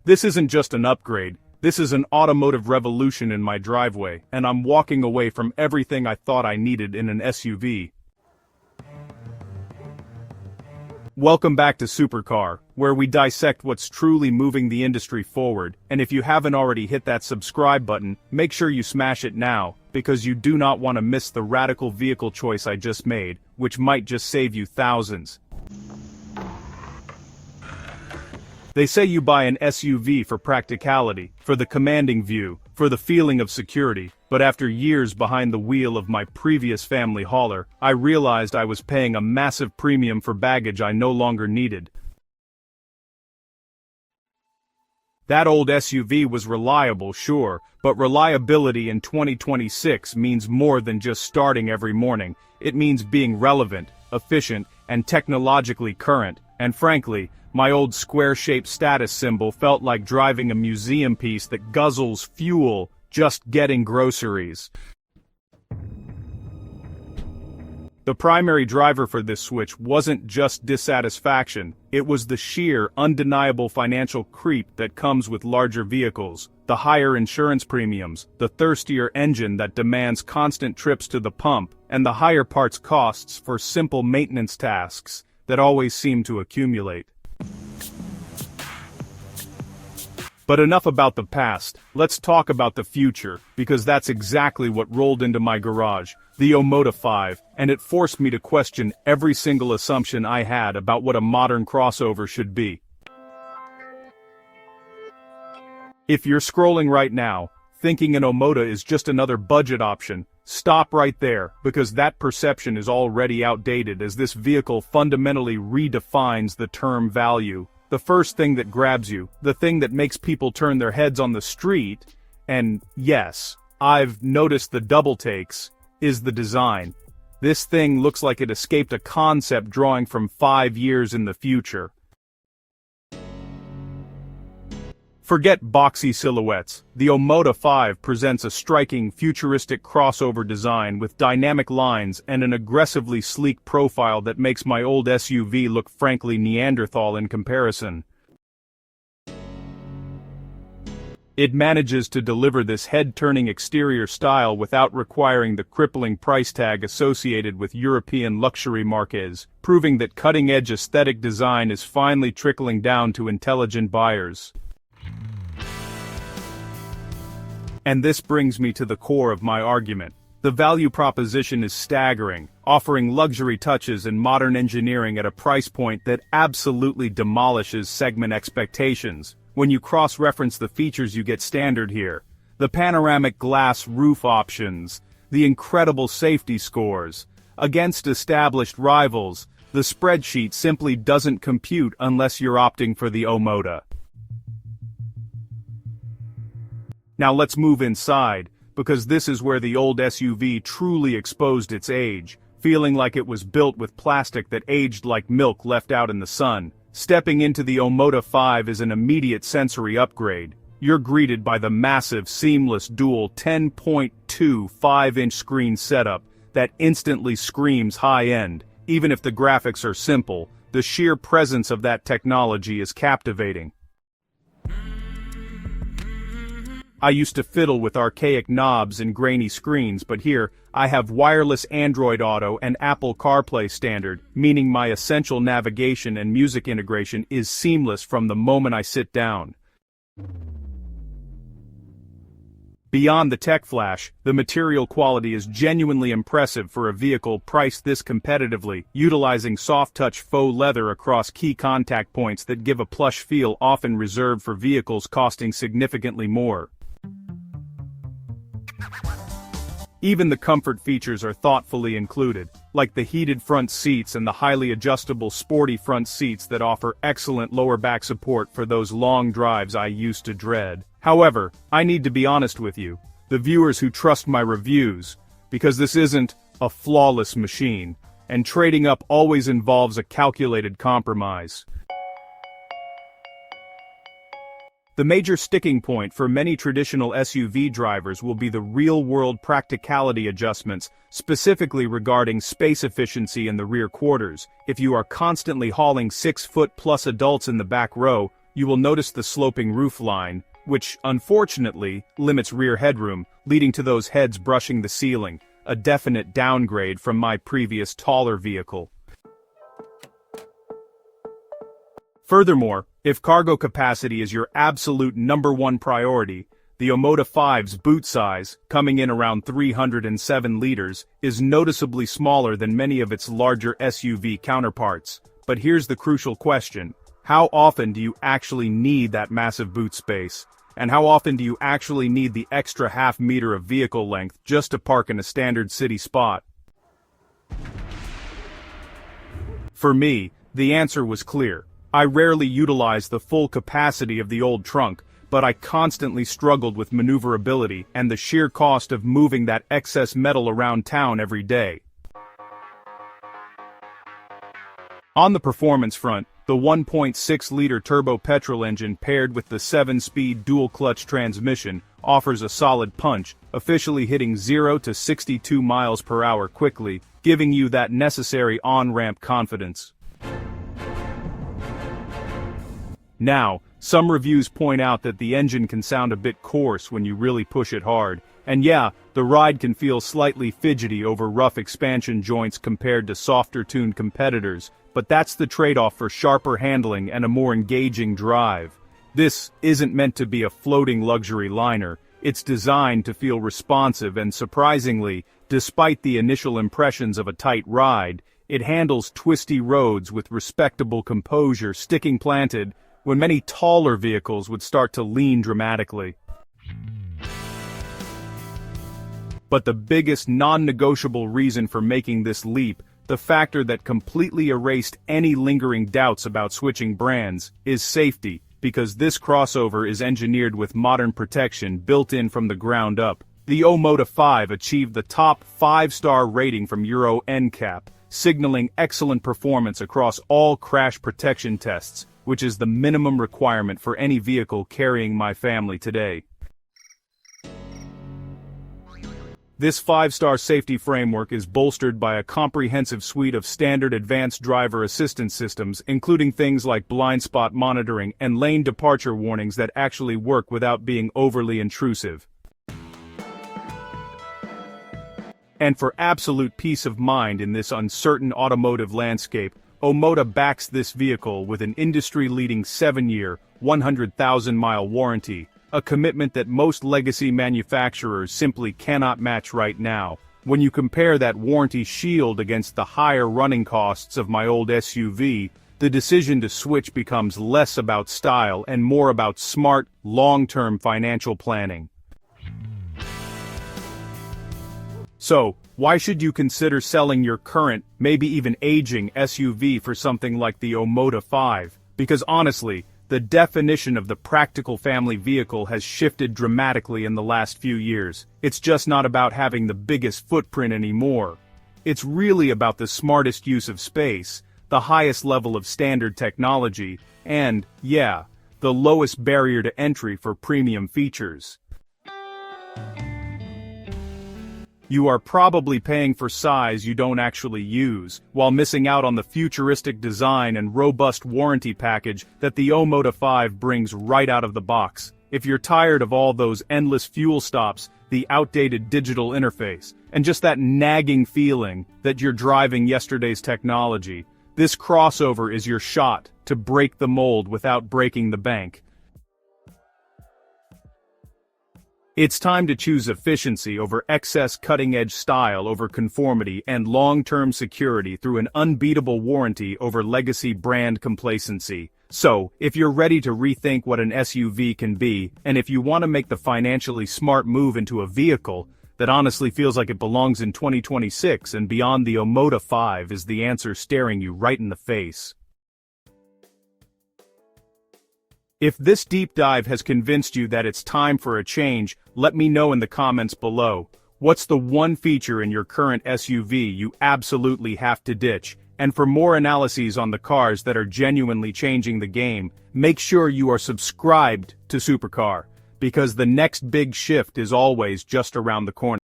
This isn't just an upgrade, this is an automotive revolution in my driveway, and I'm walking away from everything I thought I needed in an SUV. Welcome back to Supercar, where we dissect what's truly moving the industry forward, and if you haven't already hit that subscribe button, make sure you smash it now, because you do not want to miss the radical vehicle choice I just made, which might just save you thousands. They say you buy an SUV for practicality, for the commanding view, for the feeling of security, but after years behind the wheel of my previous family hauler, I realized I was paying a massive premium for baggage I no longer needed. That old SUV was reliable, sure, but reliability in 2026 means more than just starting every morning. It means being relevant, efficient, and technologically current, and frankly, my old square-shaped status symbol felt like driving a museum piece that guzzles fuel just getting groceries. The primary driver for this switch wasn't just dissatisfaction, it was the sheer, undeniable financial creep that comes with larger vehicles, the higher insurance premiums, the thirstier engine that demands constant trips to the pump, and the higher parts costs for simple maintenance tasks that always seem to accumulate. But enough about the past, let's talk about the future, because that's exactly what rolled into my garage, the OMODA 5, and it forced me to question every single assumption I had about what a modern crossover should be. If you're scrolling right now, thinking an OMODA is just another budget option, stop right there, because that perception is already outdated as this vehicle fundamentally redefines the term value. The first thing that grabs you, the thing that makes people turn their heads on the street, and yes, I've noticed the double takes, is the design. This thing looks like it escaped a concept drawing from 5 years in the future. Forget boxy silhouettes. The OMODA 5 presents a striking futuristic crossover design with dynamic lines and an aggressively sleek profile that makes my old SUV look frankly Neanderthal in comparison. It manages to deliver this head-turning exterior style without requiring the crippling price tag associated with European luxury marques, proving that cutting-edge aesthetic design is finally trickling down to intelligent buyers. And this brings me to the core of my argument. The value proposition is staggering, offering luxury touches and modern engineering at a price point that absolutely demolishes segment expectations. When you cross-reference the features you get standard here, the panoramic glass roof options, the incredible safety scores, against established rivals, the spreadsheet simply doesn't compute unless you're opting for the OMODA. Now let's move inside, because this is where the old SUV truly exposed its age, feeling like it was built with plastic that aged like milk left out in the sun. Stepping into the OMODA 5 is an immediate sensory upgrade. You're greeted by the massive, seamless dual 10.2 5-inch screen setup that instantly screams high-end. Even if the graphics are simple, the sheer presence of that technology is captivating. I used to fiddle with archaic knobs and grainy screens, but here, I have wireless Android Auto and Apple CarPlay standard, meaning my essential navigation and music integration is seamless from the moment I sit down. Beyond the tech flash, the material quality is genuinely impressive for a vehicle priced this competitively, utilizing soft-touch faux leather across key contact points that give a plush feel often reserved for vehicles costing significantly more. Even the comfort features are thoughtfully included, like the heated front seats and the highly adjustable sporty front seats that offer excellent lower back support for those long drives I used to dread. However, I need to be honest with you, the viewers who trust my reviews, because this isn't a flawless machine, and trading up always involves a calculated compromise. The major sticking point for many traditional SUV drivers will be the real-world practicality adjustments, specifically regarding space efficiency in the rear quarters. If you are constantly hauling 6-foot-plus adults in the back row, you will notice the sloping roofline, which, unfortunately, limits rear headroom, leading to those heads brushing the ceiling, a definite downgrade from my previous taller vehicle. Furthermore, if cargo capacity is your absolute #1 priority, the OMODA 5's boot size, coming in around 307 liters, is noticeably smaller than many of its larger SUV counterparts. But here's the crucial question: how often do you actually need that massive boot space? And how often do you actually need the extra half meter of vehicle length just to park in a standard city spot? For me, the answer was clear. I rarely utilized the full capacity of the old trunk, but I constantly struggled with maneuverability and the sheer cost of moving that excess metal around town every day. On the performance front, the 1.6-liter turbo petrol engine paired with the 7-speed dual-clutch transmission offers a solid punch, officially hitting 0 to 62 miles per hour quickly, giving you that necessary on-ramp confidence. Now, some reviews point out that the engine can sound a bit coarse when you really push it hard, and yeah, the ride can feel slightly fidgety over rough expansion joints compared to softer-tuned competitors, but that's the trade-off for sharper handling and a more engaging drive. This isn't meant to be a floating luxury liner, it's designed to feel responsive and surprisingly, despite the initial impressions of a tight ride, it handles twisty roads with respectable composure, sticking planted when many taller vehicles would start to lean dramatically. But the biggest non-negotiable reason for making this leap, the factor that completely erased any lingering doubts about switching brands, is safety, because this crossover is engineered with modern protection built in from the ground up. The OMODA 5 achieved the top 5-star rating from Euro NCAP, signaling excellent performance across all crash protection tests, which is the minimum requirement for any vehicle carrying my family today. This 5-star safety framework is bolstered by a comprehensive suite of standard advanced driver assistance systems, including things like blind spot monitoring and lane departure warnings that actually work without being overly intrusive. And for absolute peace of mind in this uncertain automotive landscape, OMODA backs this vehicle with an industry-leading 7-year, 100,000-mile warranty, a commitment that most legacy manufacturers simply cannot match right now. When you compare that warranty shield against the higher running costs of my old SUV, the decision to switch becomes less about style and more about smart, long-term financial planning. So, why should you consider selling your current, maybe even aging SUV for something like the OMODA 5? Because honestly, the definition of the practical family vehicle has shifted dramatically in the last few years. It's just not about having the biggest footprint anymore. It's really about the smartest use of space, the highest level of standard technology, and, yeah, the lowest barrier to entry for premium features. You are probably paying for size you don't actually use, while missing out on the futuristic design and robust warranty package that the OMODA 5 brings right out of the box. If you're tired of all those endless fuel stops, the outdated digital interface, and just that nagging feeling that you're driving yesterday's technology, this crossover is your shot to break the mold without breaking the bank. It's time to choose efficiency over excess cutting-edge style over conformity and long-term security through an unbeatable warranty over legacy brand complacency. So, if you're ready to rethink what an SUV can be, and if you want to make the financially smart move into a vehicle that honestly feels like it belongs in 2026 and beyond, the OMODA 5 is the answer staring you right in the face. If this deep dive has convinced you that it's time for a change, let me know in the comments below. What's the one feature in your current SUV you absolutely have to ditch? And for more analyses on the cars that are genuinely changing the game, make sure you are subscribed to Supercar, because the next big shift is always just around the corner.